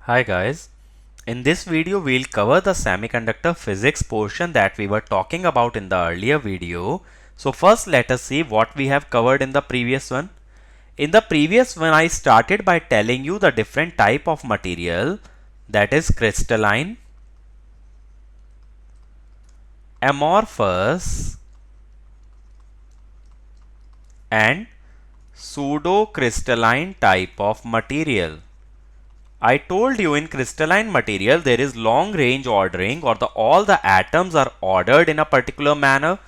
Hi guys, in this video we'll cover the semiconductor physics portion that we were talking about in the earlier video. So first let us see what we have covered in the previous one. In the previous one I started by telling you the different type of material, that is crystalline, amorphous and pseudo-crystalline type of material. I told you in crystalline material there is long range ordering, or all the atoms are ordered in a particular manner.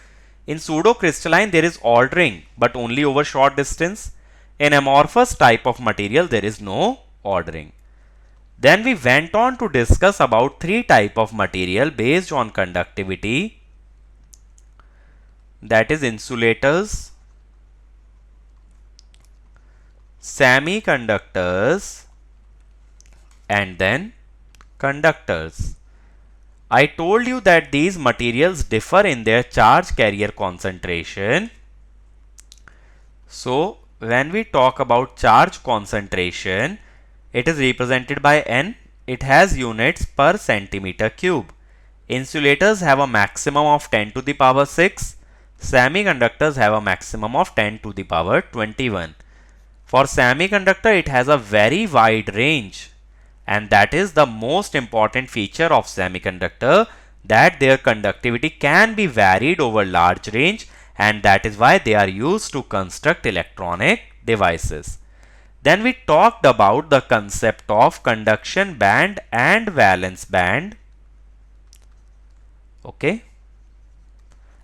In pseudo-crystalline there is ordering but only over short distance. In amorphous type of material there is no ordering. Then we went on to discuss about three type of material based on conductivity, that is insulators, semiconductors and then conductors. I told you that these materials differ in their charge carrier concentration. So when we talk about charge concentration, it is represented by N. It has units per centimeter cube. Insulators have a maximum of 10 to the power 6. Semiconductors have a maximum of 10 to the power 21. For semiconductor it has a very wide range. And that is the most important feature of semiconductor, that their conductivity can be varied over large range, and that is why they are used to construct electronic devices. Then we talked about the concept of conduction band and valence band. Okay.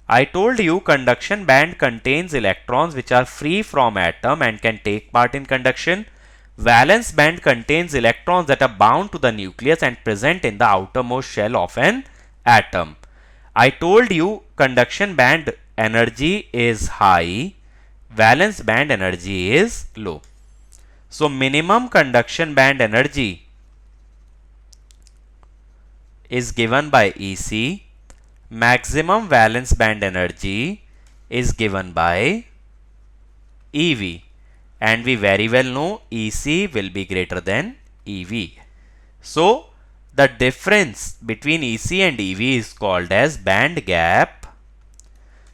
I told you conduction band contains electrons which are free from atom and can take part in conduction. Valence band contains electrons that are bound to the nucleus and present in the outermost shell of an atom. I told you conduction band energy is high, valence band energy is low. So minimum conduction band energy is given by ECE, maximum valence band energy is given by EV. And we very well know EC will be greater than EV. So the difference between EC and EV is called as band gap.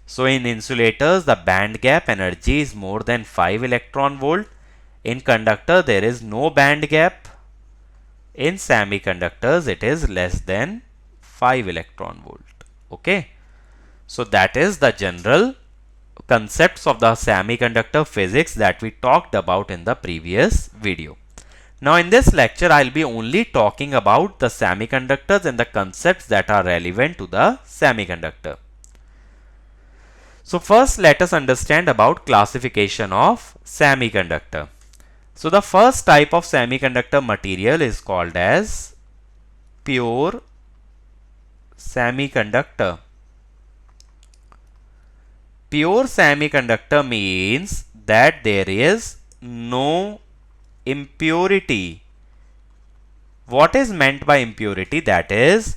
So in insulators the band gap energy is more than 5 electron volt. In conductor there is no band gap. In semiconductors it is less than 5 electron volt. Okay. So that is the general concepts of the semiconductor physics that we talked about in the previous video. Now in this lecture I will be only talking about the semiconductors and the concepts that are relevant to the semiconductor. So first let us understand about classification of semiconductor. So the first type of semiconductor material is called as pure semiconductor. Pure semiconductor means that there is no impurity. What is meant by impurity? That is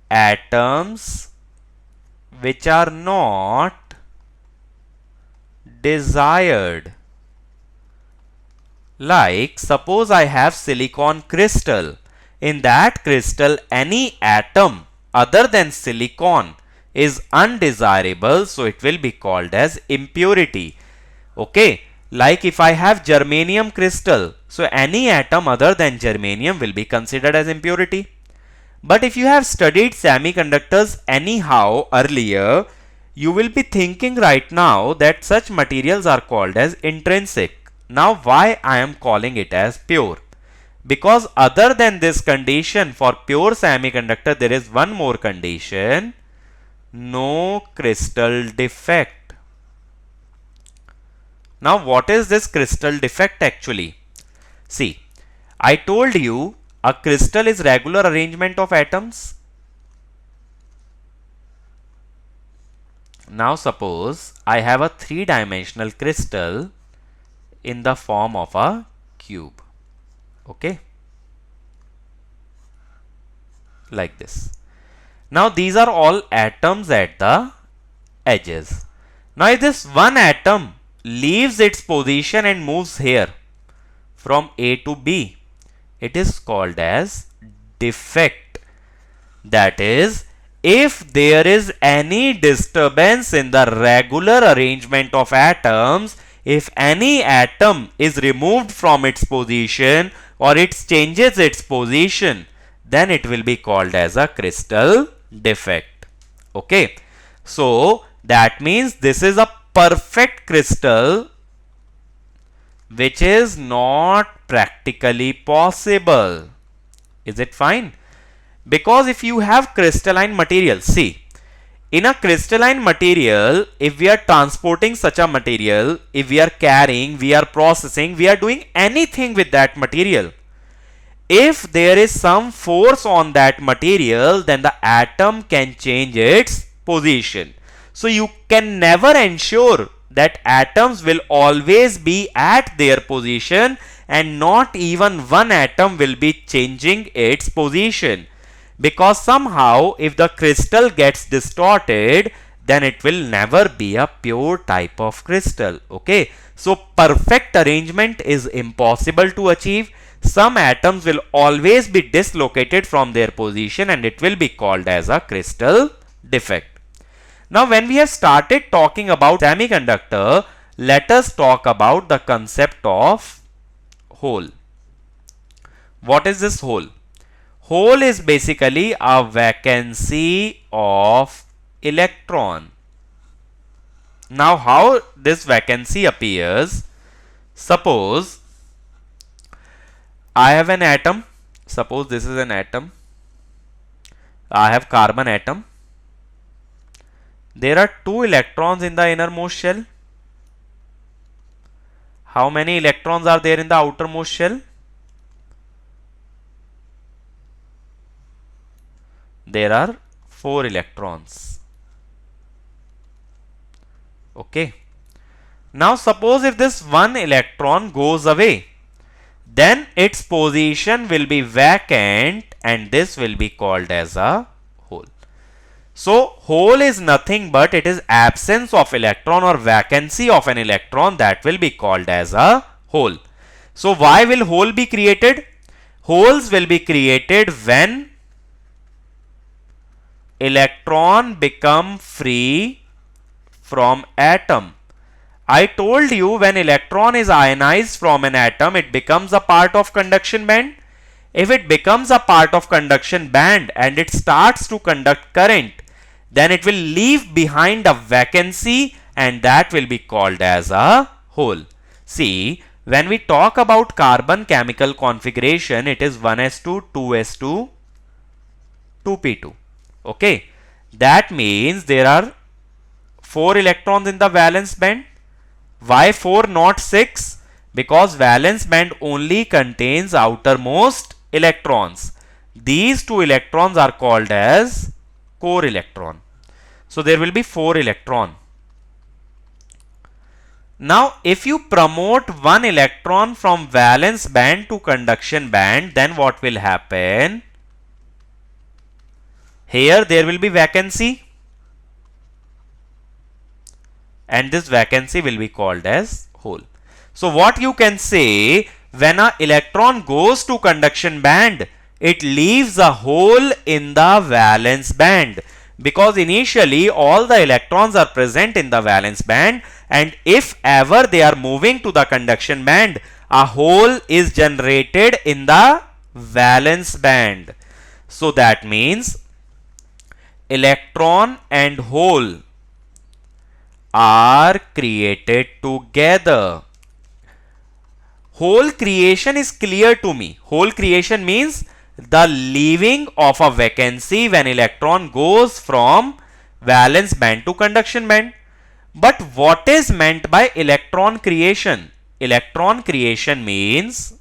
atoms which are not desired. Like suppose I have silicon crystal. In that crystal any atom other than silicon is undesirable, so it will be called as impurity. Okay, like if I have germanium crystal, so any atom other than germanium will be considered as impurity. But if you have studied semiconductors anyhow earlier, you will be thinking right now that such materials are called as intrinsic. Now why I am calling it as pure? Because other than this condition for pure semiconductor there is one more condition: no crystal defect. Now what is this crystal defect actually? See, I told you a crystal is regular arrangement of atoms. Now suppose I have a three-dimensional crystal in the form of a cube. Okay, like this. Now these are all atoms at the edges. Now if this one atom leaves its position and moves here from A to B, It is called as defect. That is, if there is any disturbance in the regular arrangement of atoms, if any atom is removed from its position or it changes its position, then it will be called as a crystal defect. Okay. So that means this is a perfect crystal which is not practically possible. Is it fine? Because if you have crystalline material, see, in a crystalline material, if we are transporting such a material, if we are carrying, we are processing, we are doing anything with that material, if there is some force on that material, then the atom can change its position. So you can never ensure that atoms will always be at their position, and not even one atom will be changing its position, because somehow if the crystal gets distorted, then it will never be a pure type of crystal. Okay, so perfect arrangement is impossible to achieve. Some atoms will always be dislocated from their position, and it will be called as a crystal defect. Now when we have started talking about semiconductor, let us talk about the concept of hole. What is this hole? Hole is basically a vacancy of electron. Now how this vacancy appears? Suppose I have an atom. Suppose this is an atom. I have carbon atom. There are 2 electrons in the innermost shell. How many electrons are there in the outermost shell? There are 4 electrons. Okay. Now suppose if this one electron goes away, then its position will be vacant, and this will be called as a hole. So hole is nothing but it is absence of electron or vacancy of an electron, that will be called as a hole. So why will hole be created? Holes will be created when electron become free from atom. I told you when electron is ionized from an atom, it becomes a part of conduction band. If it becomes a part of conduction band and it starts to conduct current, then it will leave behind a vacancy, and that will be called as a hole. See, when we talk about carbon chemical configuration, it is 1s2, 2s2, 2p2. Okay, that means there are 4 electrons in the valence band. Why 4 not 6? Because valence band only contains outermost electrons. These 2 electrons are called as core electron. So there will be 4 electron. Now if you promote 1 electron from valence band to conduction band, then what will happen? Here there will be vacancy, and this vacancy will be called as hole. So what you can say, when an electron goes to conduction band, it leaves a hole in the valence band, because initially all the electrons are present in the valence band, and if ever they are moving to the conduction band, a hole is generated in the valence band. So that means electron and hole are created together. Hole creation is clear to me. Hole creation means the leaving of a vacancy when electron goes from valence band to conduction band. But what is meant by electron creation? Electron creation means,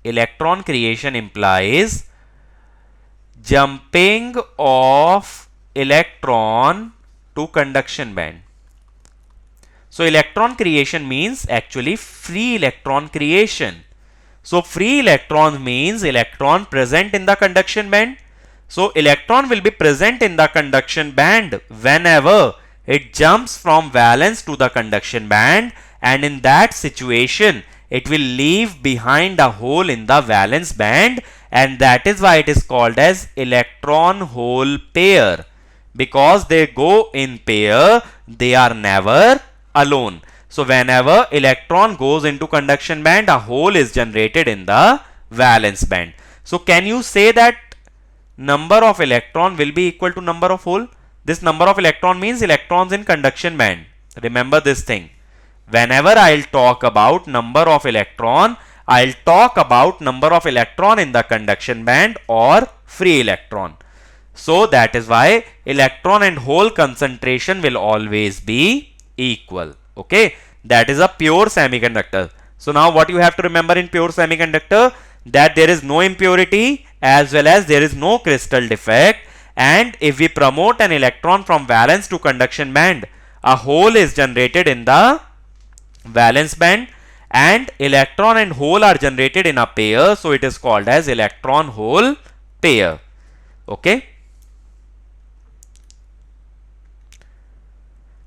electron creation implies jumping of electron to conduction band. So electron creation means actually free electron creation. So free electron means electron present in the conduction band. So electron will be present in the conduction band whenever it jumps from valence to the conduction band, and in that situation it will leave behind a hole in the valence band, and that is why it is called as electron hole pair. Because they go in pair, they are never alone. So whenever electron goes into conduction band, a hole is generated in the valence band. So can you say that number of electron will be equal to number of hole? This number of electron means electrons in conduction band. Remember this thing. Whenever I'll talk about number of electron, I'll talk about number of electron in the conduction band or free electron. So that is why electron and hole concentration will always be equal. Okay, that is a pure semiconductor. So now what you have to remember in pure semiconductor, that there is no impurity as well as there is no crystal defect, and if we promote an electron from valence to conduction band, a hole is generated in the valence band, and electron and hole are generated in a pair, so it is called as electron hole pair. Okay.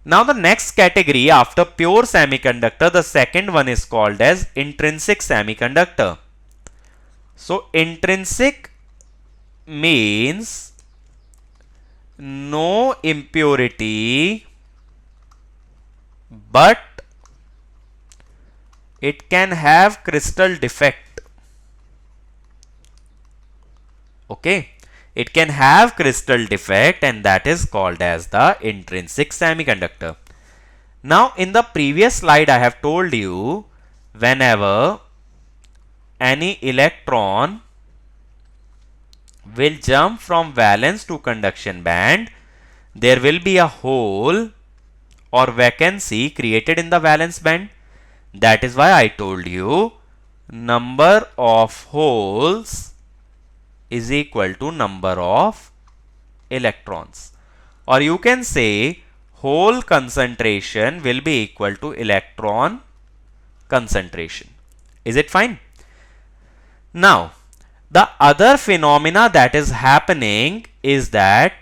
Now the next category after pure semiconductor, the second one is called as intrinsic semiconductor. So intrinsic means no impurity, but it can have crystal defect. Okay, it can have crystal defect, and that is called as the intrinsic semiconductor. Now in the previous slide I have told you, whenever any electron will jump from valence to conduction band, there will be a hole or vacancy created in the valence band. That is why I told you number of holes is equal to number of electrons, or you can say hole concentration will be equal to electron concentration. Is it fine? Now the other phenomena that is happening is that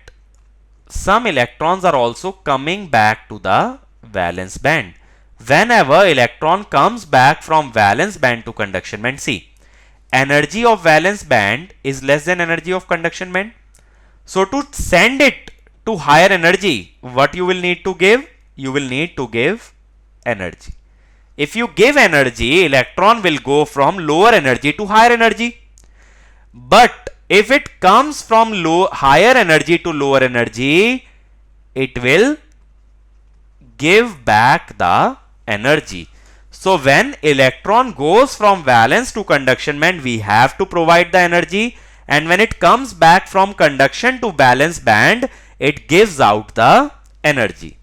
some electrons are also coming back to the valence band. Whenever electron comes back from valence band to conduction band, see, energy of valence band is less than energy of conduction band. So to send it to higher energy, what you will need to give? You will need to give energy. If you give energy, electron will go from lower energy to higher energy. But if it comes from higher energy to lower energy, it will give back the energy. So when electron goes from valence to conduction band, we have to provide the energy, and when it comes back from conduction to valence band, it gives out the energy.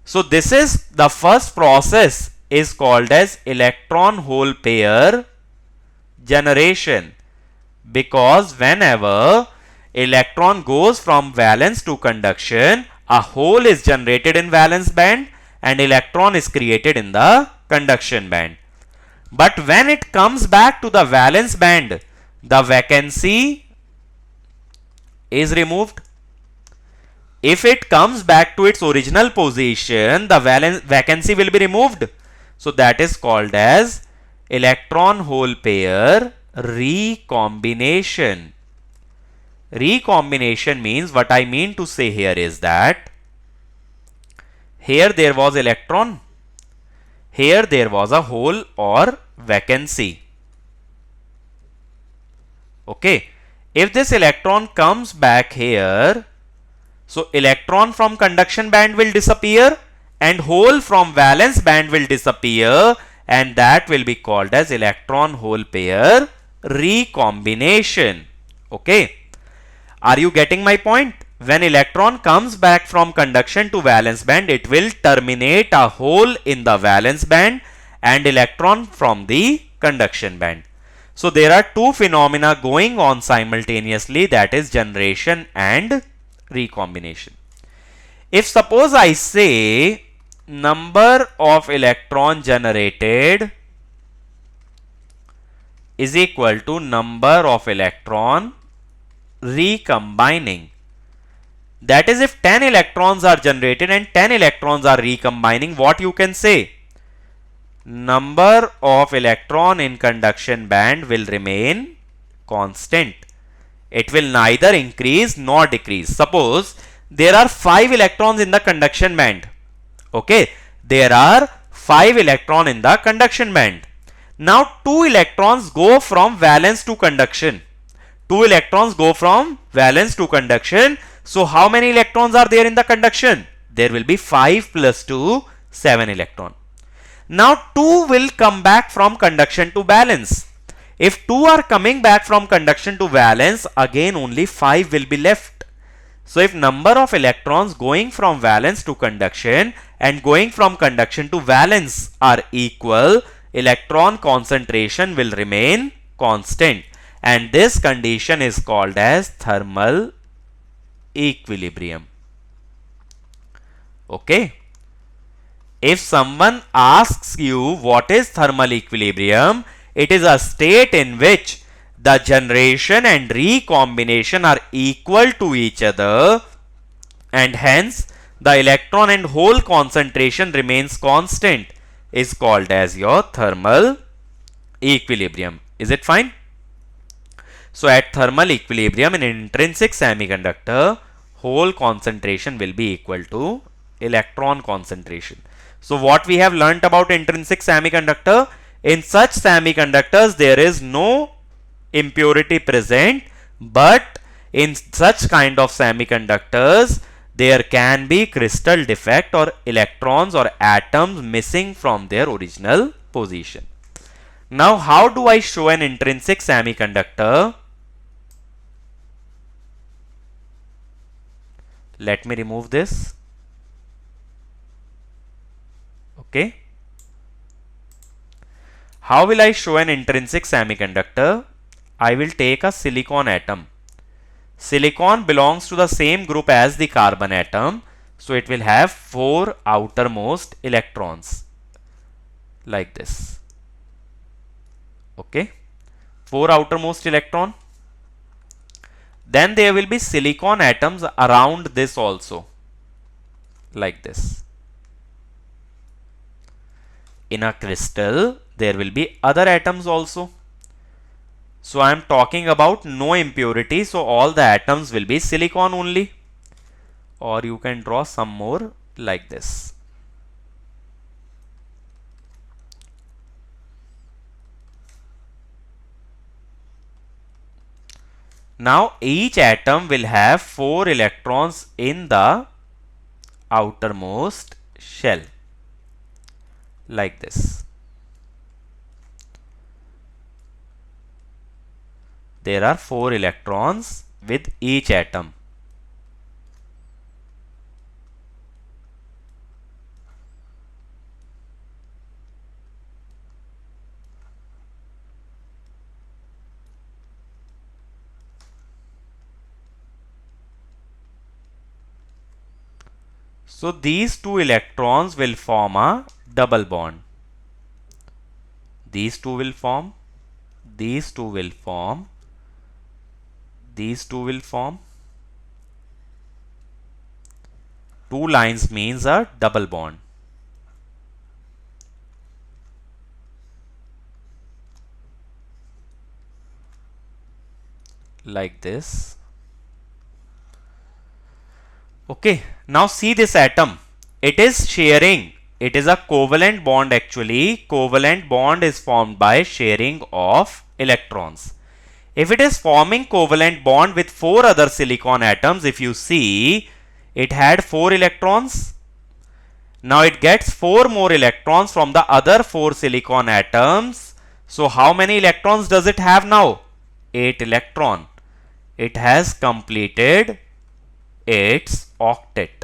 So this is the first process is called as electron hole pair generation, because whenever electron goes from valence to conduction, a hole is generated in valence band and electron is created in the conduction band. But when it comes back to the valence band, the vacancy is removed. If it comes back to its original position, the vacancy will be removed. So that is called as electron hole pair recombination. Recombination means, what I mean to say here is that here there was electron, here there was a hole or vacancy. Okay, if this electron comes back here, so electron from conduction band will disappear and hole from valence band will disappear, and that will be called as electron hole pair recombination. Okay, are you getting my point? When electron comes back from conduction to valence band, it will terminate a hole in the valence band and electron from the conduction band. So there are two phenomena going on simultaneously, that is generation and recombination. If suppose I say number of electron generated is equal to number of electron recombining, that is, if 10 electrons are generated and 10 electrons are recombining, what you can say? number of electron in conduction band will remain constant. It will neither increase nor decrease. Suppose there are 5 electrons in the conduction band. Okay, there are 5 electrons in the conduction band. Now 2 electrons go from valence to conduction. 2 electrons go from valence to conduction. So how many electrons are there in the conduction? There will be 5 plus 2, 7 electrons. Now 2 will come back from conduction to valence. If 2 are coming back from conduction to valence, again only 5 will be left. So if number of electrons going from valence to conduction and going from conduction to valence are equal, electron concentration will remain constant. And this condition is called as thermal equilibrium. Okay. If someone asks you what is thermal equilibrium, it is a state in which the generation and recombination are equal to each other, and hence the electron and hole concentration remains constant, is called as your thermal equilibrium. Is it fine? So at thermal equilibrium in intrinsic semiconductor, hole concentration will be equal to electron concentration. So what we have learnt about intrinsic semiconductor, in such semiconductors there is no impurity present, but in such kind of semiconductors there can be crystal defect or electrons or atoms missing from their original position. Now how do I show an intrinsic semiconductor? Let me remove this. Okay. How will I show an intrinsic semiconductor? I will take a silicon atom. Silicon belongs to the same group as the carbon atom. So it will have 4 outermost electrons. Like this. Okay. 4 outermost electron. Then there will be silicon atoms around this also. Like this. In a crystal, there will be other atoms also. So I am talking about no impurity. So all the atoms will be silicon only. Or you can draw some more like this. Now each atom will have 4 electrons in the outermost shell. Like this. There are 4 electrons with each atom. So these 2 electrons will form a double bond. These 2 will form. These 2 will form. These 2 will form. 2 lines means a double bond. Like this. Okay, now see this atom. It is sharing. It is a covalent bond actually. Covalent bond is formed by sharing of electrons. If it is forming covalent bond with 4 other silicon atoms, if you see, it had 4 electrons. Now it gets 4 more electrons from the other 4 silicon atoms. So how many electrons does it have now? 8 electron. It has completed its octet.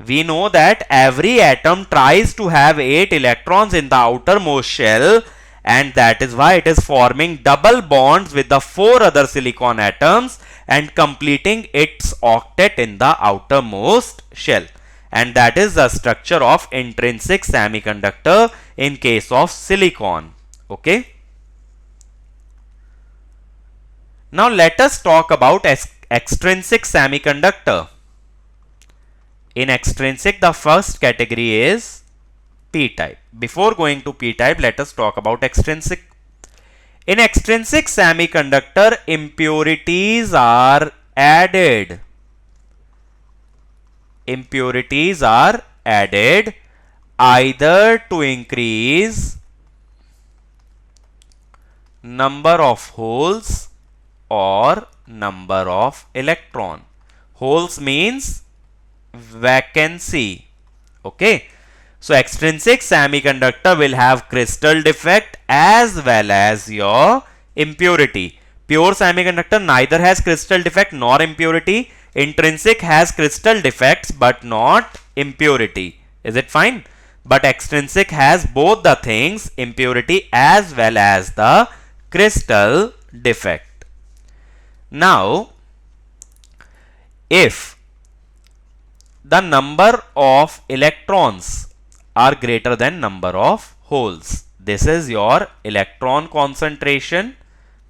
We know that every atom tries to have 8 electrons in the outermost shell, and that is why it is forming double bonds with the 4 other silicon atoms and completing its octet in the outermost shell. And that is the structure of intrinsic semiconductor in case of silicon. Okay. Now let us talk about extrinsic semiconductor. In extrinsic, the first category is p-type. Before going to p-type, let us talk about extrinsic. In extrinsic semiconductor, impurities are added. Impurities are added either to increase number of holes or number of electron. Holes means vacancy. Okay. So extrinsic semiconductor will have crystal defect as well as your impurity. Pure semiconductor neither has crystal defect nor impurity. Intrinsic has crystal defects but not impurity. Is it fine? But extrinsic has both the things, impurity as well as the crystal defect. Now, if the number of electrons are greater than number of holes, this is your electron concentration,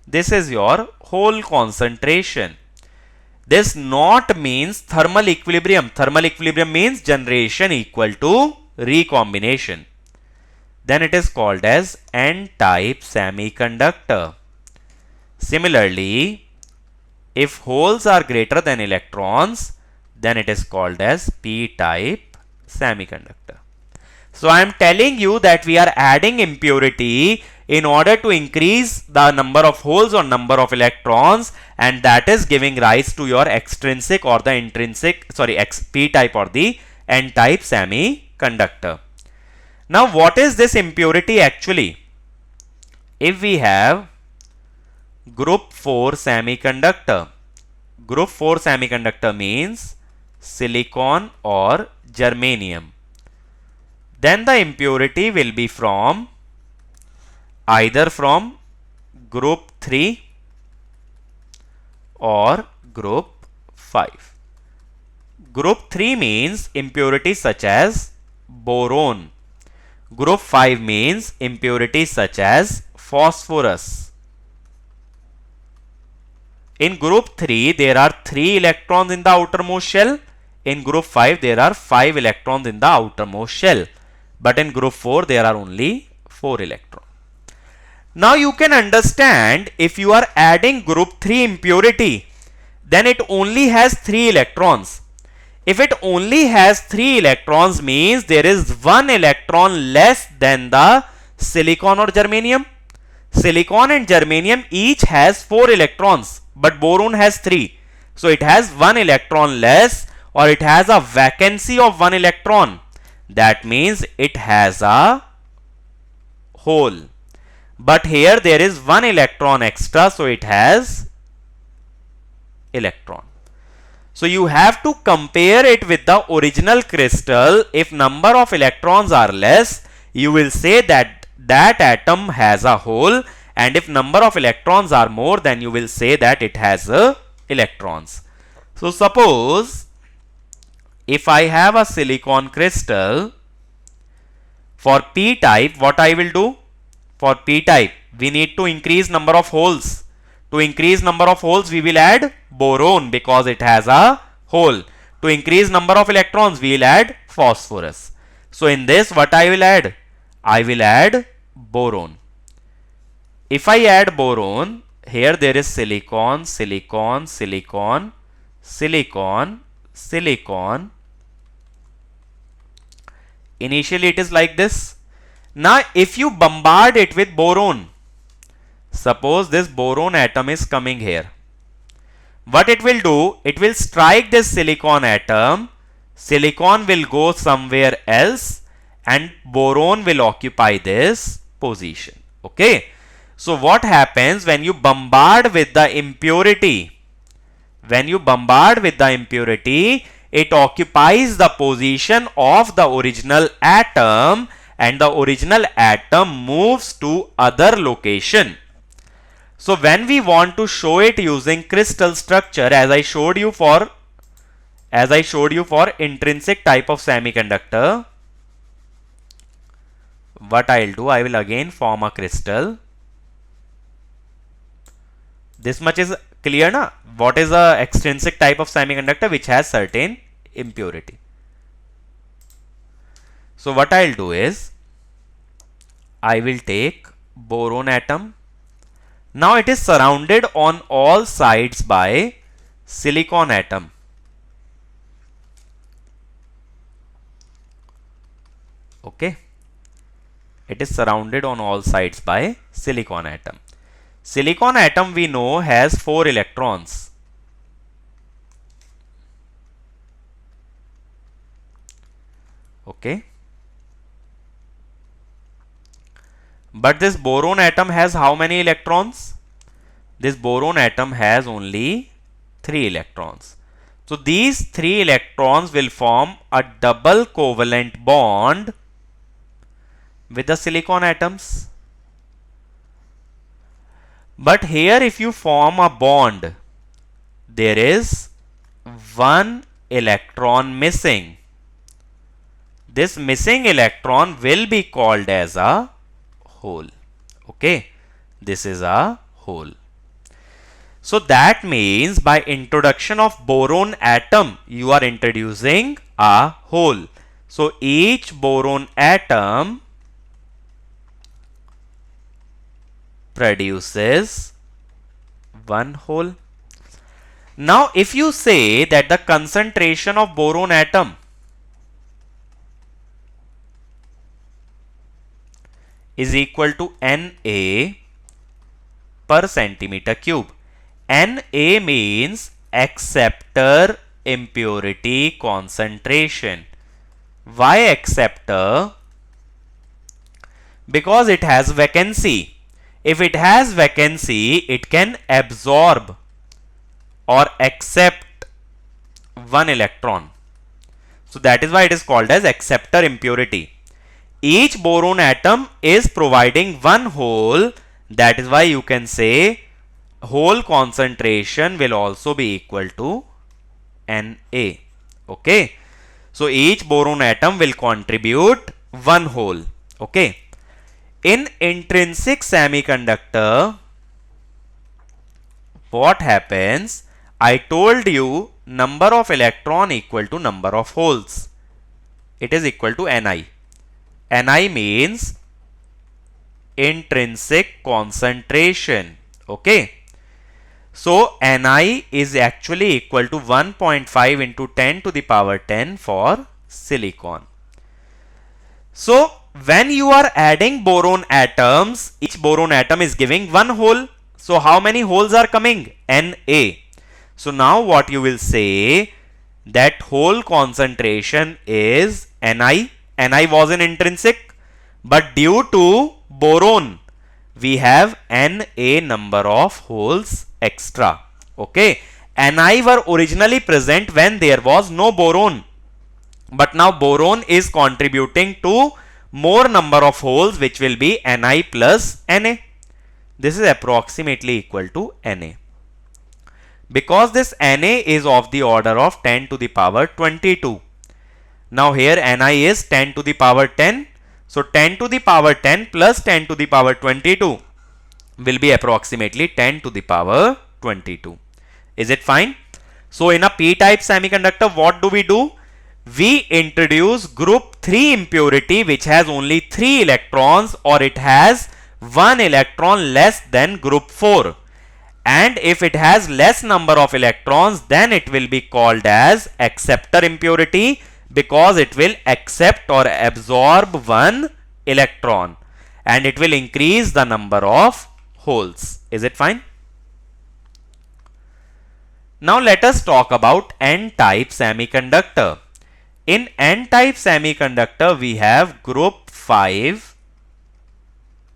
this is your hole concentration. This not means thermal equilibrium. Thermal equilibrium means generation equal to recombination. Then it is called as N-type semiconductor. Similarly, if holes are greater than electrons, then it is called as P-type semiconductor. So I am telling you that we are adding impurity in order to increase the number of holes or number of electrons, and that is giving rise to your extrinsic or the intrinsic, P-type or the N-type semiconductor. Now what is this impurity actually? If we have group 4 semiconductor, group 4 semiconductor means silicon or germanium, then the impurity will be from either from group 3 or group 5. Group 3 means impurities such as boron. Group 5 means impurities such as phosphorus. In group 3 there are 3 electrons in the outermost shell. In group 5 there are 5 electrons in the outermost shell. But in group 4 there are only 4 electrons. Now you can understand, if you are adding group 3 impurity, then it only has 3 electrons. If it only has 3 electrons, means there is 1 electron less than the silicon or germanium. Silicon and germanium each has 4 electrons, but boron has 3. So it has 1 electron less, or it has a vacancy of 1 electron. That means it has a hole. But here there is 1 electron extra, so it has electron. So you have to compare it with the original crystal. If number of electrons are less, you will say that that atom has a hole, and if number of electrons are more, then you will say that it has electrons. So suppose if I have a silicon crystal, for p-type, what I will do? For p-type, we need to increase number of holes. To increase number of holes, we will add boron because it has a hole. To increase number of electrons, we will add phosphorus. So in this, what I will add? I will add boron. If I add boron, here there is silicon, silicon, silicon, silicon, silicon. Initially it is like this. Now if you bombard it with boron, suppose this boron atom is coming here. What it will do? It will strike this silicon atom. Silicon will go somewhere else and boron will occupy this position. Okay. So what happens when you bombard with the impurity? When you bombard with the impurity, it occupies the position of the original atom, and the original atom moves to other location. So when we want to show it using crystal structure, as I showed you for intrinsic type of semiconductor, what I'll do, I will again form a crystal. This much is clear na? What is a extrinsic type of semiconductor which has certain impurity? So what I'll do is, I will take boron atom. Now it is surrounded on all sides by silicon atom. Okay. It is surrounded on all sides by silicon atom. Silicon atom we know has 4 electrons. Okay. But this boron atom has how many electrons? This boron atom has only 3 electrons. So these 3 electrons will form a double covalent bond with the silicon atoms. But here if you form a bond, there is 1 electron missing. This missing electron will be called as a hole. Okay, this is a hole. So that means by introduction of boron atom, you are introducing a hole. So each boron atom produces one hole. Now if you say that the concentration of boron atom is equal to Na per centimeter cube. Na means acceptor impurity concentration. Why acceptor? Because it has vacancy. If it has vacancy, it can absorb or accept one electron. So that is why it is called as acceptor impurity. Each boron atom is providing one hole. That is why you can say hole concentration will also be equal to Na. Okay. So each boron atom will contribute one hole. Okay. In intrinsic semiconductor, what happens? I told you number of electron equal to number of holes. It is equal to Ni. Ni means intrinsic concentration. Okay. So Ni is actually equal to 1.5 into 10 to the power 10 for silicon. So when you are adding boron atoms, each boron atom is giving one hole. So how many holes are coming? Na. So now what you will say, that hole concentration is Ni. Ni was an intrinsic, but due to boron we have Na number of holes extra. Okay. Ni were originally present when there was no boron, but now boron is contributing to more number of holes, which will be Ni plus Na. This is approximately equal to Na. Because this Na is of the order of 10 to the power 22. Now here Ni is 10 to the power 10. So 10 to the power 10 plus 10 to the power 22 will be approximately 10 to the power 22. Is it fine? So in a p-type semiconductor, what do? We introduce group 3 impurity, which has only 3 electrons, or it has 1 electron less than group 4. And if it has less number of electrons, then it will be called as acceptor impurity, because it will accept or absorb 1 electron and it will increase the number of holes. Is it fine? Now let us talk about N-type semiconductor. In N-type semiconductor, we have group 5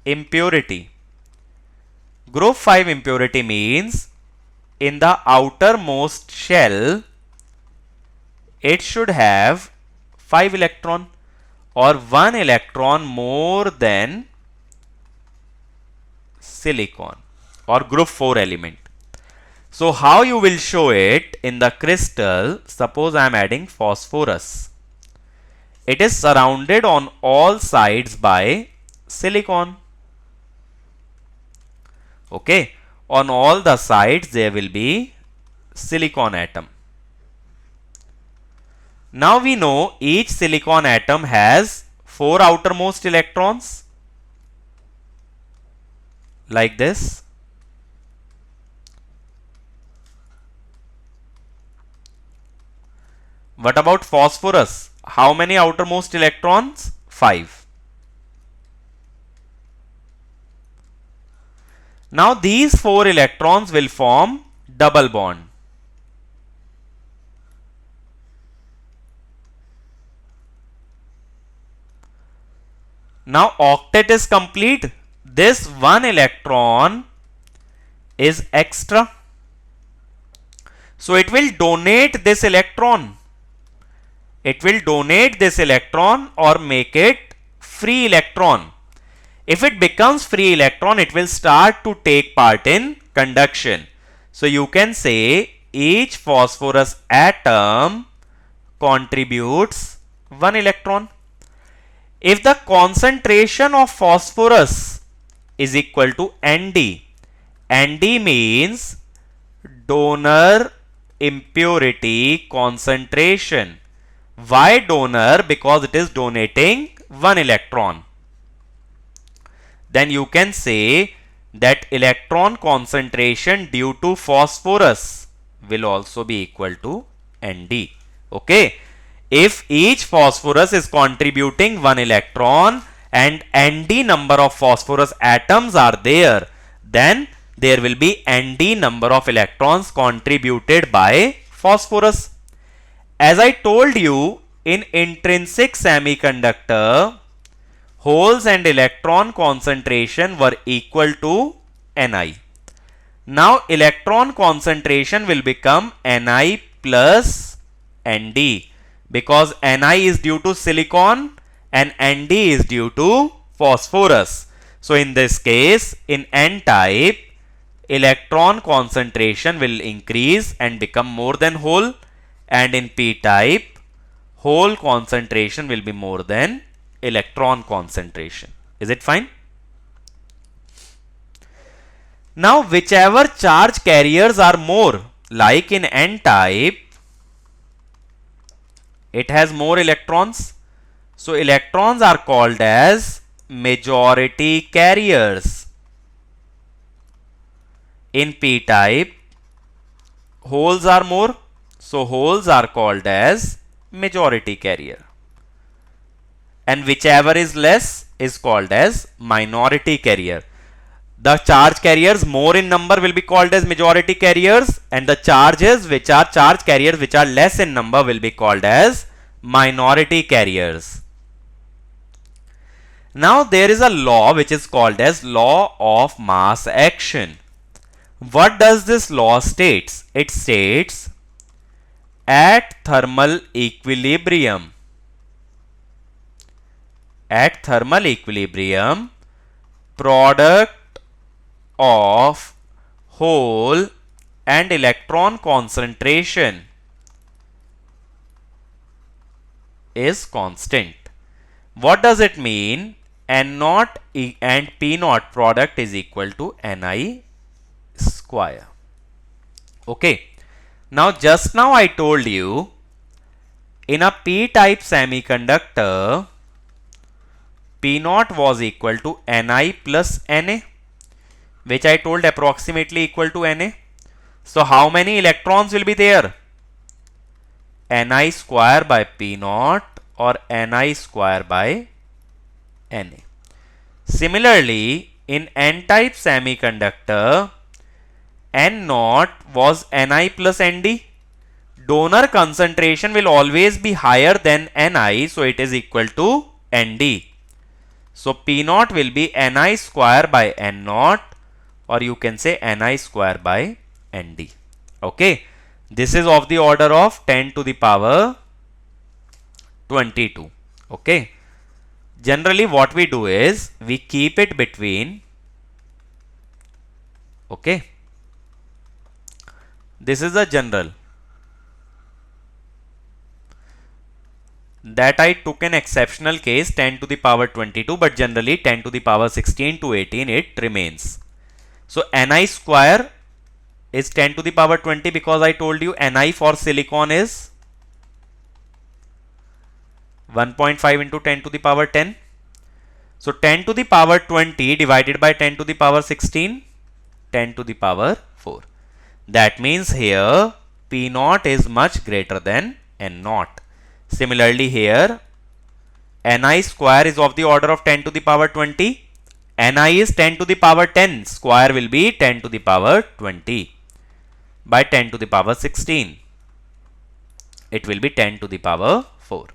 impurity. Group 5 impurity means in the outermost shell, it should have 5 electron or 1 electron more than silicon or group 4 element. So how you will show it in the crystal? Suppose I am adding phosphorus. It is surrounded on all sides by silicon. Okay, on all the sides there will be silicon atom. Now we know each silicon atom has 4 outermost electrons like this. What about phosphorus? How many outermost electrons? 5. Now these 4 electrons will form double bond. Now octet is complete. This 1 electron is extra. So it will donate this electron. It will donate this electron or make it free electron. If it becomes free electron, it will start to take part in conduction. So you can say each phosphorus atom contributes 1 electron. If the concentration of phosphorus is equal to Nd, Nd means donor impurity concentration. Why donor? Because it is donating 1 electron. Then you can say that electron concentration due to phosphorus will also be equal to Nd. Okay. If each phosphorus is contributing 1 electron and Nd number of phosphorus atoms are there, then there will be Nd number of electrons contributed by phosphorus. As I told you, in intrinsic semiconductor, holes and electron concentration were equal to Ni. Now electron concentration will become Ni plus Nd, because Ni is due to silicon and Nd is due to phosphorus. So in this case, in N type, electron concentration will increase and become more than hole, and in P type, hole concentration will be more than electron concentration. Is it fine? Now whichever charge carriers are more, like in N type, it has more electrons. So electrons are called as majority carriers. In P type, holes are more, so holes are called as majority carrier. And whichever is less is called as minority carrier. The charge carriers more in number will be called as majority carriers, and the charges which are charge carriers which are less in number will be called as minority carriers. Now there is a law which is called as law of mass action. What does this law states? It states at thermal equilibrium, product of hole and electron concentration is constant. What does it mean? N0 and P0 product is equal to Ni square. Okay. Now just now I told you, in a p-type semiconductor, P0 was equal to Ni plus Na, which I told approximately equal to Na. So how many electrons will be there? Ni square by P0 or Ni square by Na. Similarly, in N-type semiconductor, N0 was Ni plus Nd. Donor concentration will always be higher than Ni, so it is equal to Nd. So P0 will be Ni square by N0, or you can say Ni square by Nd. Okay. This is of the order of 10 to the power 22. Okay. Generally what we do is we keep it between. Okay. This is a general. That I took an exceptional case 10 to the power 22, but generally 10 to the power 16 to 18 it remains. So Ni square is 10 to the power 20 because I told you Ni for silicon is 1.5 into 10 to the power 10. So 10 to the power 20 divided by 10 to the power 16, 10 to the power 4. That means here P naught is much greater than N naught. Similarly here Ni square is of the order of 10 to the power 20. Ni is 10 to the power 10. Square will be 10 to the power 20 by 10 to the power 16. It will be 10 to the power 4.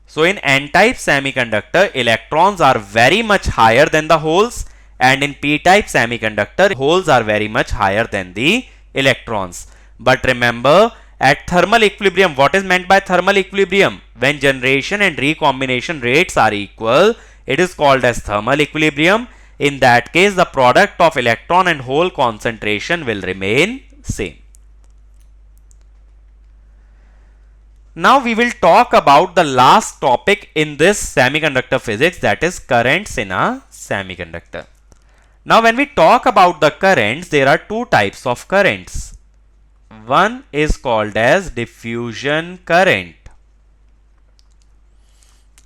So in N-type semiconductor, electrons are very much higher than the holes, and in P-type semiconductor, holes are very much higher than the electrons. But remember, at thermal equilibrium, what is meant by thermal equilibrium? When generation and recombination rates are equal, it is called as thermal equilibrium. In that case, the product of electron and hole concentration will remain same. Now we will talk about the last topic in this semiconductor physics, that is currents in a semiconductor. Now when we talk about the currents, there are two types of currents. One is called as diffusion current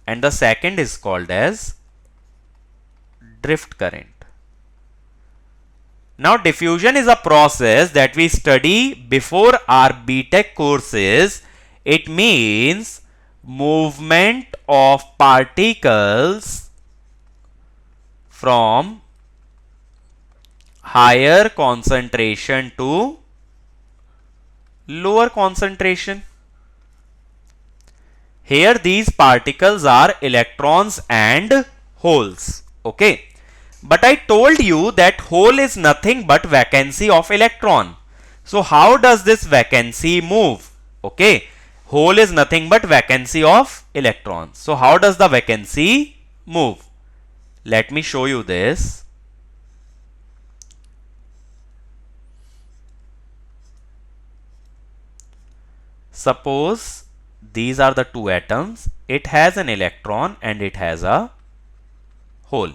and the second is called as drift current. Now diffusion is a process that we study before our B.Tech courses. It means movement of particles from higher concentration to lower concentration. Here these particles are electrons and holes. Okay. But I told you that hole is nothing but vacancy of electron. So how does this vacancy move? Okay. Hole is nothing but vacancy of electrons. So how does the vacancy move? Let me show you this. Suppose these are the two atoms. It has an electron and it has a hole.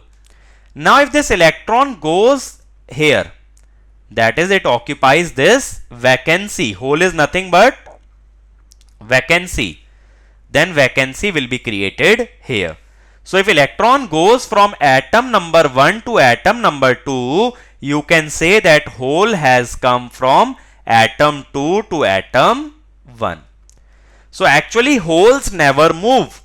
Now if this electron goes here, that is, it occupies this vacancy. Hole is nothing but vacancy. Then vacancy will be created here. So if electron goes from atom number 1 to atom number 2, you can say that hole has come from atom 2 to atom 1. So actually holes never move.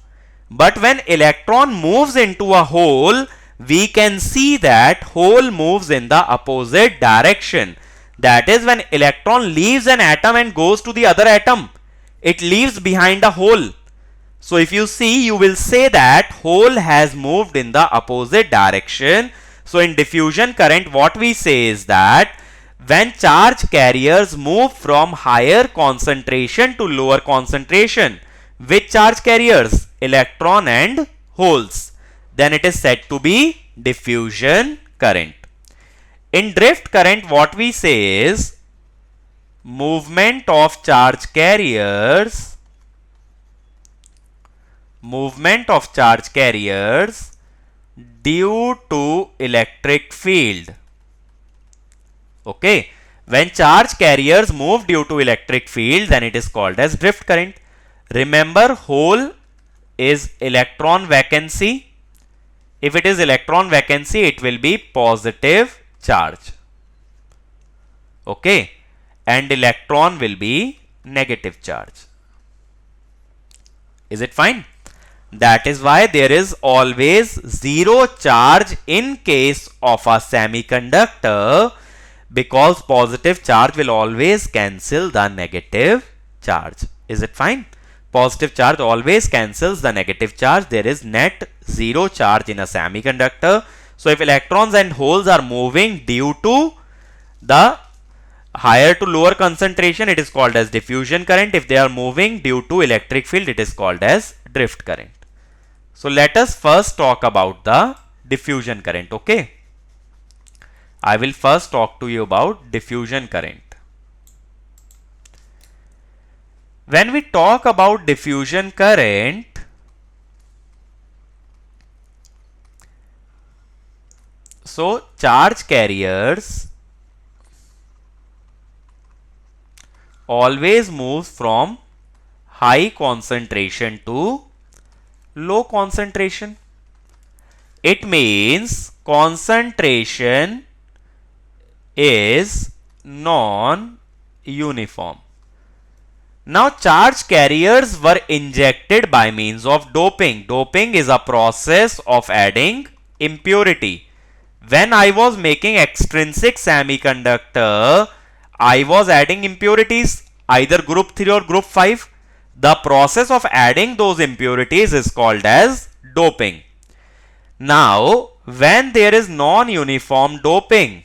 But when electron moves into a hole, we can see that hole moves in the opposite direction. That is, when electron leaves an atom and goes to the other atom, it leaves behind a hole. So if you see, you will say that hole has moved in the opposite direction. So in diffusion current, what we say is that when charge carriers move from higher concentration to lower concentration, which charge carriers? Electron and holes. Then it is said to be diffusion current. In drift current, what we say is movement of charge carriers due to electric field. Okay, when charge carriers move due to electric field, then it is called as drift current. Remember, hole is electron vacancy. If it is electron vacancy, it will be positive charge. Okay, and electron will be negative charge. Is it fine? That is why there is always zero charge in case of a semiconductor, because positive charge will always cancel the negative charge. Is it fine? Positive charge always cancels the negative charge. There is net zero charge in a semiconductor. So if electrons and holes are moving due to the higher to lower concentration, it is called as diffusion current. If they are moving due to electric field, it is called as drift current. So let us first talk about the diffusion current. Okay, I will first talk to you about diffusion current. When we talk about diffusion current, so charge carriers always moves from high concentration to low concentration. It means concentration is non-uniform. Now, charge carriers were injected by means of doping. Doping is a process of adding impurity. When I was making extrinsic semiconductor, I was adding impurities, either group 3 or group 5. The process of adding those impurities is called as doping. Now, when there is non-uniform doping,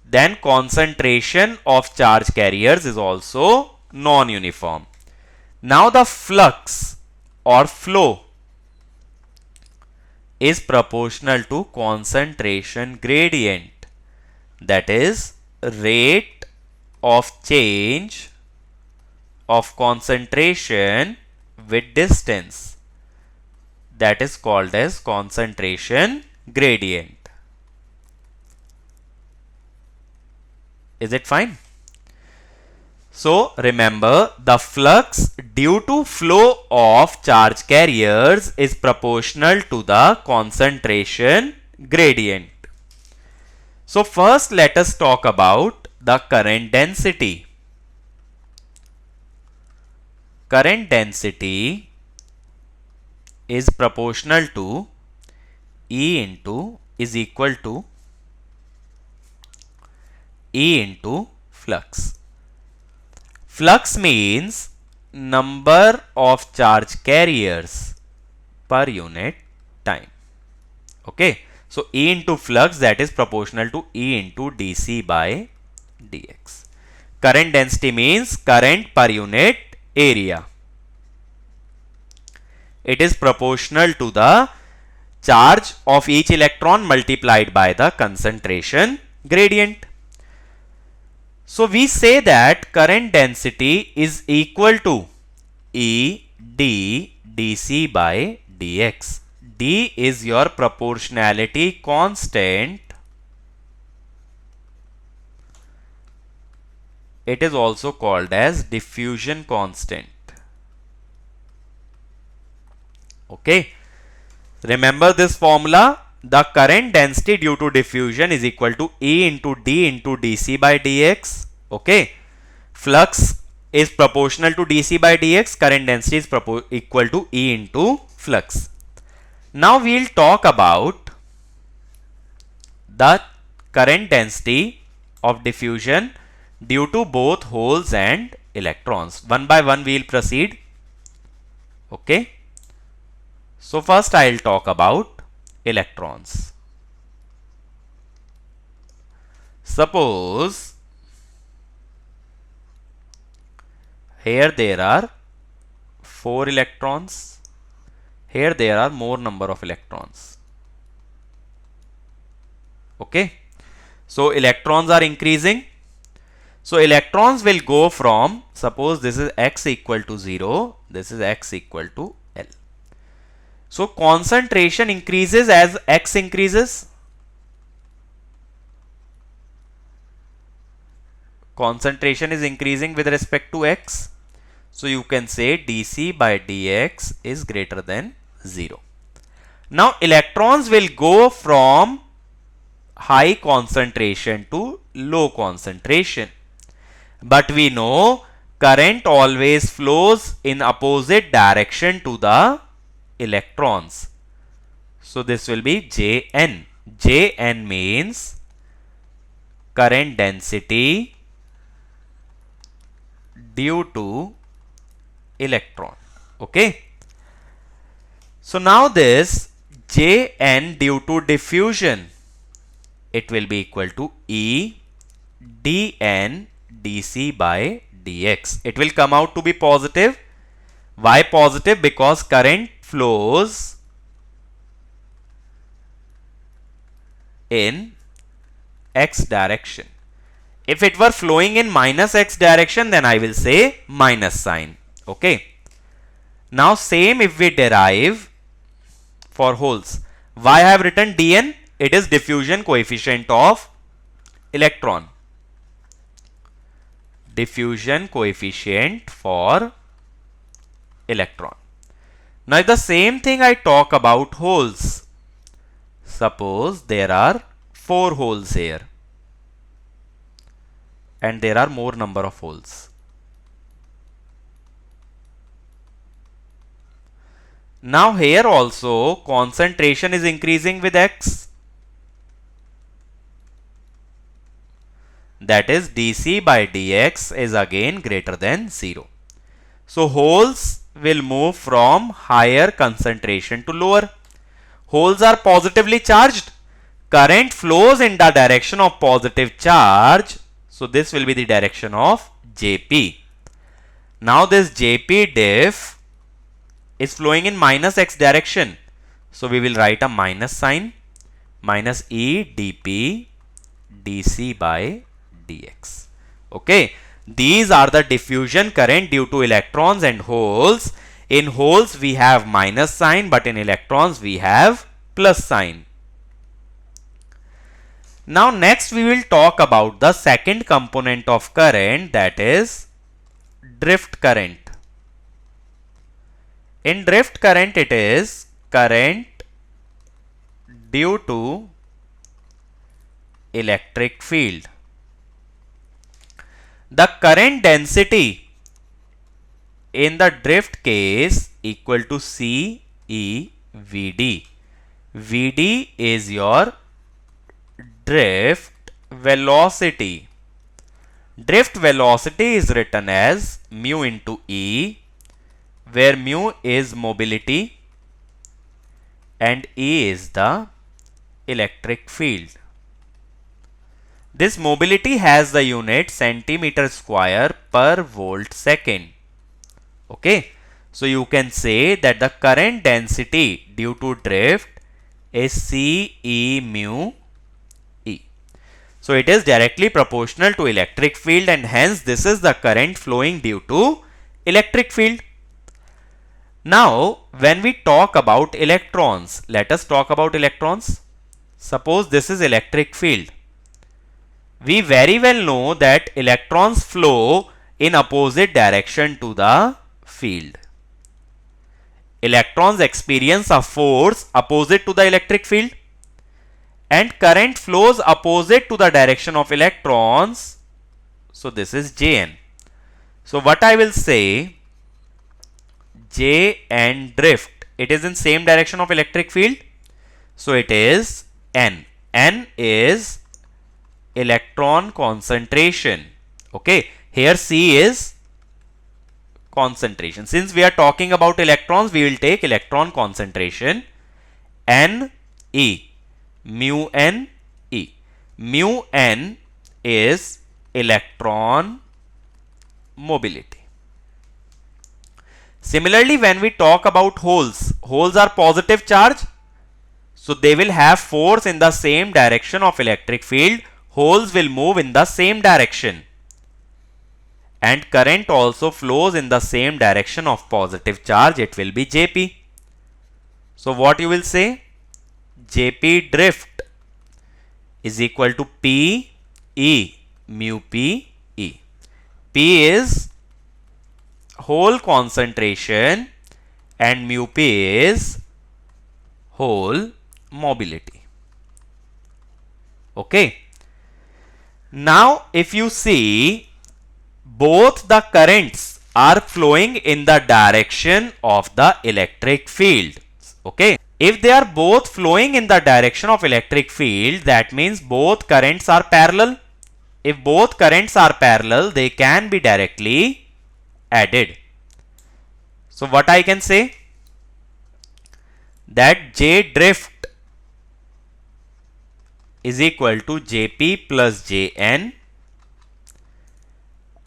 then concentration of charge carriers is also non-uniform. Now, the flux or flow is proportional to concentration gradient, that is rate of change of concentration with distance, that is called as concentration gradient. Is it fine? So remember, the flux due to flow of charge carriers is proportional to the concentration gradient. So first let us talk about the current density. Current density is proportional to E is equal to E into flux. Flux means number of charge carriers per unit time. Okay. So E into flux, that is proportional to E into dC by dx. Current density means current per unit area. It is proportional to the charge of each electron multiplied by the concentration gradient. So we say that current density is equal to E d dC by dx. D is your proportionality constant. It is also called as diffusion constant. Okay. Remember this formula. The current density due to diffusion is equal to E into D into dC by dx. Okay. Flux is proportional to dC by dx. Current density is equal to E into flux. Now we will talk about the current density of diffusion due to both holes and electrons. One by one we will proceed. Okay. So first I will talk about electrons. Suppose here there are 4 electrons. Here there are more number of electrons. Okay. So electrons are increasing. So electrons will go from, suppose this is x equal to 0, this is x equal to L. So concentration increases as x increases. Concentration is increasing with respect to x. So you can say dC by dx is greater than 0. Now electrons will go from high concentration to low concentration. But we know current always flows in opposite direction to the electrons. So this will be Jn. Jn means current density due to electron. Okay. So now this Jn due to diffusion, it will be equal to E dn dC by dx. It will come out to be positive. Why positive? Because current flows in x direction. If it were flowing in minus x direction, then I will say minus sign. Okay. Now same if we derive for holes. Why I have written dn? It is diffusion coefficient of electron. Diffusion coefficient for electron. Now if the same thing I talk about holes, suppose there are 4 holes here and there are more number of holes. Now here also concentration is increasing with x. That is dC by dx is again greater than 0. So holes will move from higher concentration to lower. Holes are positively charged. Current flows in the direction of positive charge. So this will be the direction of Jp. Now this Jp diff is flowing in minus x direction. So we will write a minus sign, minus E dP dC by dx. Okay. These are the diffusion current due to electrons and holes. In holes we have minus sign, but in electrons we have plus sign. Now next we will talk about the second component of current, that is drift current. In drift current it is current due to electric field. The current density in the drift case equal to CE Vd. Vd is your drift velocity. Drift velocity is written as mu into E, where mu is mobility and E is the electric field. This mobility has the unit centimeter square per volt second. Okay. So you can say that the current density due to drift is CE mu E. So it is directly proportional to electric field, and hence this is the current flowing due to electric field. Now when we talk about electrons, let us talk about electrons. Suppose this is electric field. We very well know that electrons flow in opposite direction to the field. Electrons experience a force opposite to the electric field, and current flows opposite to the direction of electrons. So this is Jn. So what I will say, J and drift, it is in same direction of electric field. So it is N. N is electron concentration. Okay. Here C is concentration. Since we are talking about electrons, we will take electron concentration. N E, mu N E. Mu N is electron mobility. Similarly, when we talk about holes, holes are positive charge. So they will have force in the same direction of electric field. Holes will move in the same direction. And current also flows in the same direction of positive charge. It will be Jp. So what you will say? Jp drift is equal to P E mu P E. P is hole concentration and mu P is hole mobility. Okay. Now if you see, both the currents are flowing in the direction of the electric field. Okay. If they are both flowing in the direction of electric field, that means both currents are parallel. If both currents are parallel, they can be directly added. So what I can say? That J drift is equal to Jp plus Jn,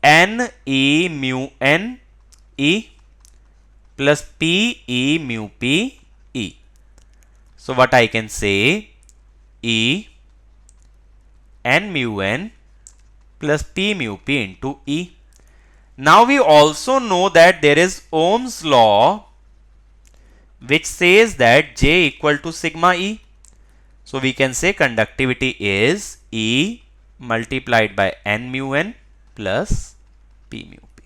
N E mu N E plus P E mu P E. So what I can say? E N mu N plus P mu P into E. Now we also know that there is Ohm's law, which says that J equal to sigma E. So we can say conductivity is E multiplied by N mu N plus P mu P.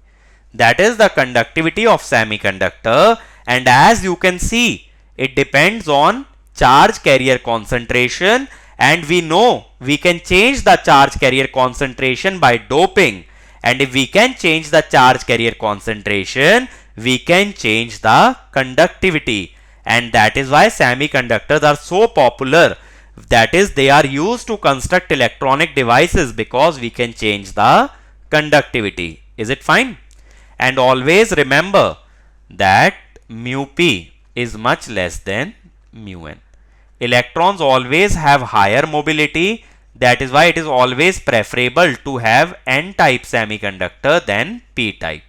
That is the conductivity of semiconductor, and as you can see, it depends on charge carrier concentration, and we know we can change the charge carrier concentration by doping, and if we can change the charge carrier concentration, we can change the conductivity, and that is why semiconductors are so popular. That is, they are used to construct electronic devices because we can change the conductivity. Is it fine? And always remember that mu p is much less than mu n. Electrons always have higher mobility. That is why it is always preferable to have n-type semiconductor than p-type.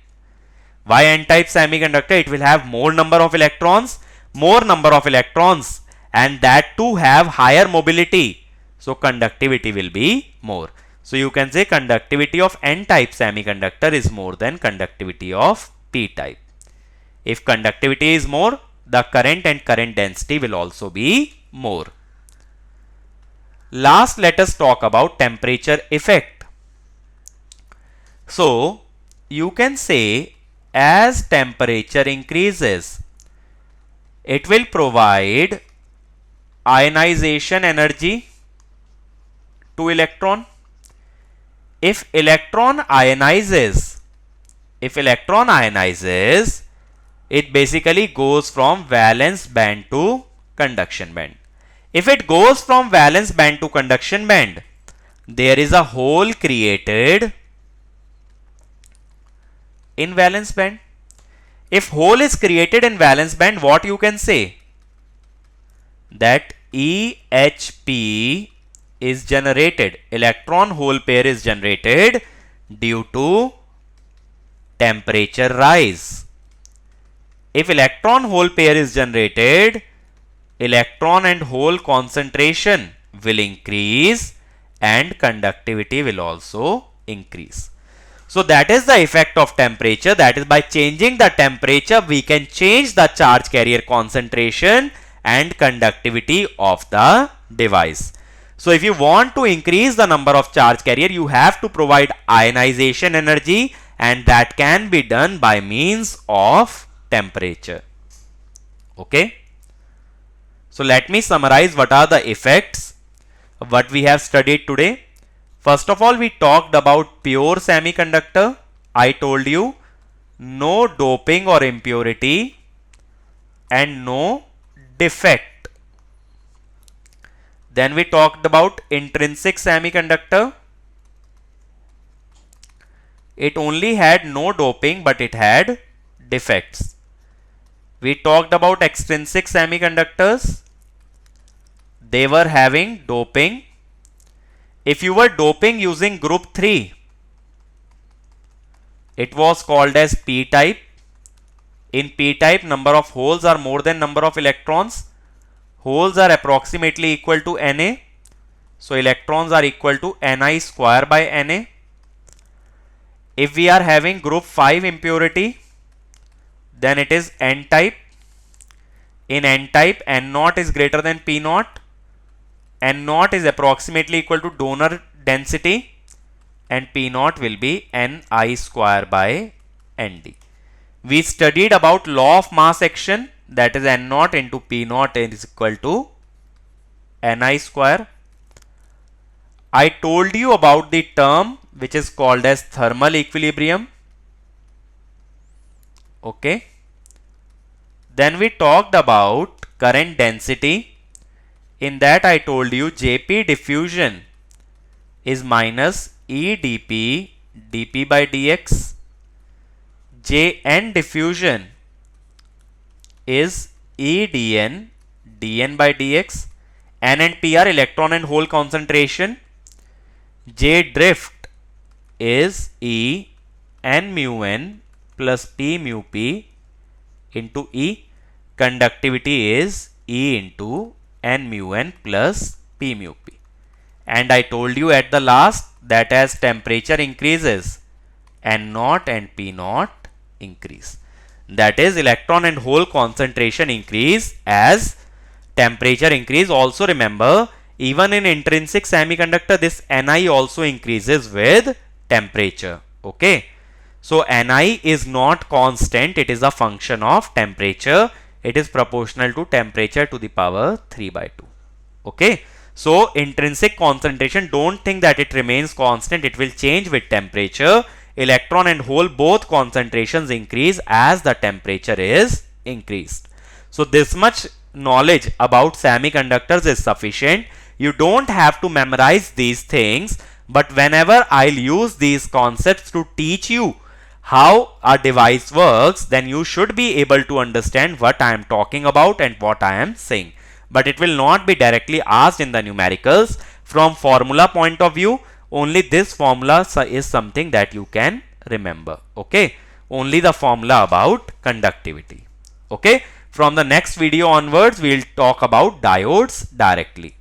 Why n-type semiconductor? It will have more number of electrons, and that too have higher mobility. So conductivity will be more. So you can say conductivity of n-type semiconductor is more than conductivity of p-type. If conductivity is more, the current and current density will also be more. Last, let us talk about temperature effect. So you can say as temperature increases, it will provide ionization energy to electron. If electron ionizes, it basically goes from valence band to conduction band. If it goes from valence band to conduction band, there is a hole created in valence band. If hole is created in valence band, what you can say? That EHP is generated, electron hole pair is generated due to temperature rise. If electron hole pair is generated, electron and hole concentration will increase and conductivity will also increase. So that is the effect of temperature. That is, by changing the temperature, we can change the charge carrier concentration and conductivity of the device. So if you want to increase the number of charge carrier, you have to provide ionization energy, and that can be done by means of temperature. Okay. So let me summarize what are the effects of what we have studied today. First of all, we talked about pure semiconductor. I told you no doping or impurity and no defect. Then we talked about intrinsic semiconductor. It only had no doping, but it had defects. We talked about extrinsic semiconductors. They were having doping. If you were doping using group 3, it was called as p-type. In p-type, number of holes are more than number of electrons. Holes are approximately equal to Na. So electrons are equal to Ni square by Na. If we are having group 5 impurity, then it is n-type. In n-type, n0 is greater than p0. n0 is approximately equal to donor density, and p0 will be Ni square by Nd. We studied about law of mass action, that is n0 into p0 is equal to Ni square. I told you about the term which is called as thermal equilibrium. Okay. Then we talked about current density. In that I told you Jp diffusion is minus E dP dP by dx. Jn diffusion is E dn dn by dx. N and P are electron and hole concentration. J drift is E n mu n plus P mu P into E. Conductivity is E into n mu n plus P mu P. And I told you at the last that as temperature increases, N0 and P0 increase. That is, electron and hole concentration increase as temperature increase. Also remember, even in intrinsic semiconductor, this Ni also increases with temperature. Okay. So Ni is not constant, it is a function of temperature. It is proportional to temperature to the power 3 by 2. Okay. So intrinsic concentration, don't think that it remains constant, it will change with temperature. Electron and hole both concentrations increase as the temperature is increased. So this much knowledge about semiconductors is sufficient. You don't have to memorize these things, but whenever I'll use these concepts to teach you how a device works, then you should be able to understand what I am talking about and what I am saying. But it will not be directly asked in the numericals. From formula point of view, only this formula is something that you can remember. Okay, only the formula about conductivity. Okay, from the next video onwards, we will talk about diodes directly.